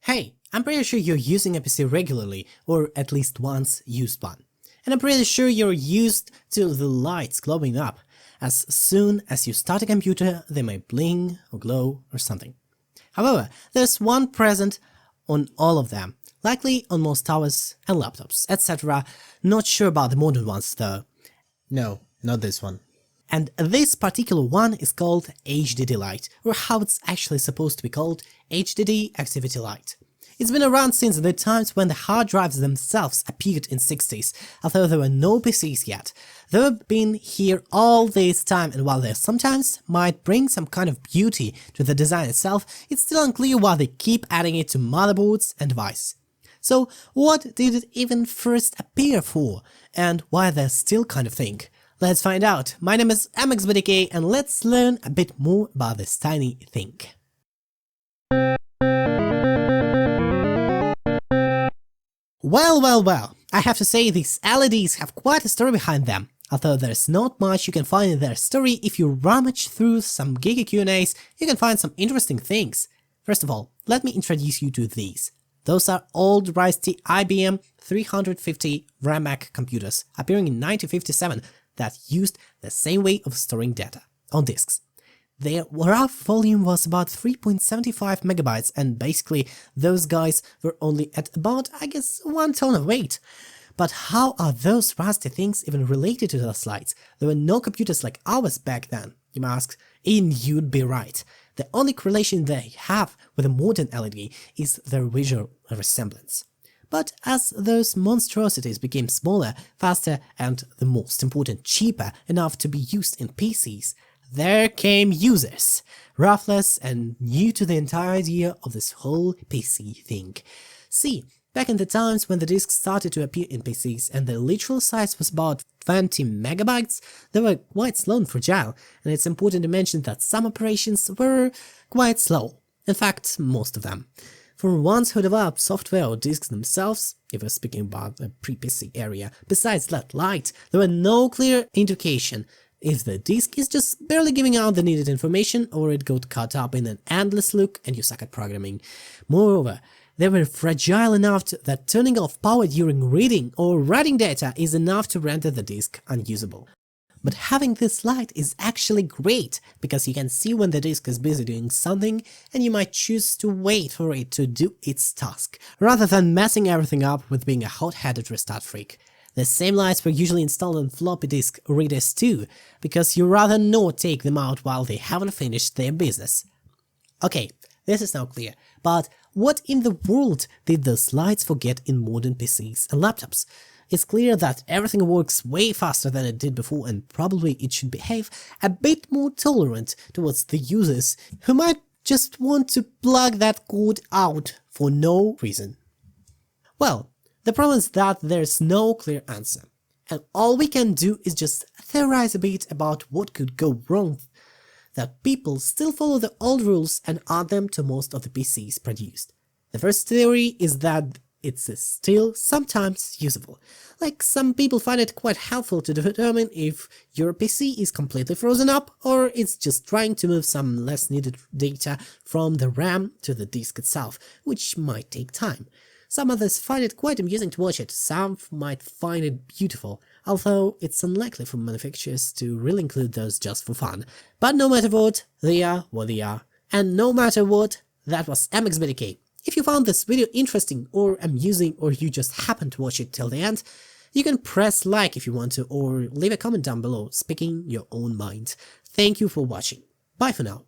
Hey, I'm pretty sure you're using a PC regularly, or at least once used one. And I'm pretty sure you're used to the lights glowing up. As soon as you start a computer, they may bling or glow or something. However, there's one present on all of them, likely on most towers and laptops, etc. Not sure about the modern ones though. No, not this one. And this particular one is called HDD Light, or how it's actually supposed to be called, HDD Activity Light. It's been around since the times when the hard drives themselves appeared in 60s, although there were no PCs yet. They've been here all this time, and while they sometimes might bring some kind of beauty to the design itself, it's still unclear why they keep adding it to motherboards and devices. So what did it even first appear for, and why they're still kind of thing? Let's find out. My name is mxbdk, and let's learn a bit more about this tiny thing. Well, I have to say these LEDs have quite a story behind them. Although there's not much you can find in their story, if you rummage through some geeky Q&As, you can find some interesting things. First of all, let me introduce you to these. Those are old rusty IBM 350 RAMAC computers, appearing in 1957, that used the same way of storing data, on disks. Their rough volume was about 3.75 megabytes, and basically those guys were only at about, I guess, 1 ton of weight. But how are those rusty things even related to those lights? There were no computers like ours back then, you may ask, and you'd be right. The only correlation they have with a modern LED is their visual resemblance. But as those monstrosities became smaller, faster, and, the most important, cheaper enough to be used in PCs, there came users, ruthless and new to the entire idea of this whole PC thing. See, back in the times when the disks started to appear in PCs and the literal size was about 20 megabytes, they were quite slow and fragile, and it's important to mention that some operations were quite slow, in fact, most of them. For ones who developed software or disks themselves, if we're speaking about a pre-PC area, besides that light, there were no clear indication if the disk is just barely giving out the needed information or it got caught up in an endless loop and you suck at programming. Moreover, they were fragile enough that turning off power during reading or writing data is enough to render the disk unusable. But having this light is actually great, because you can see when the disk is busy doing something and you might choose to wait for it to do its task, rather than messing everything up with being a hot-headed restart freak. The same lights were usually installed on floppy disk readers too, because you'd rather not take them out while they haven't finished their business. Okay, this is now clear, but what in the world did those lights forget in modern PCs and laptops? It's clear that everything works way faster than it did before, and probably it should behave a bit more tolerant towards the users who might just want to plug that cord out for no reason. Well, the problem is that there's no clear answer, and all we can do is just theorize a bit about what could go wrong, that people still follow the old rules and add them to most of the PCs produced. The first theory is that it's still sometimes usable. Like, some people find it quite helpful to determine if your PC is completely frozen up or it's just trying to move some less needed data from the RAM to the disk itself, which might take time. Some others find it quite amusing to watch it, some might find it beautiful, although it's unlikely for manufacturers to really include those just for fun. But no matter what, they are what they are. And no matter what, that was mxbdk. If you found this video interesting or amusing, or you just happened to watch it till the end, you can press like if you want to, or leave a comment down below speaking your own mind. Thank you for watching. Bye for now.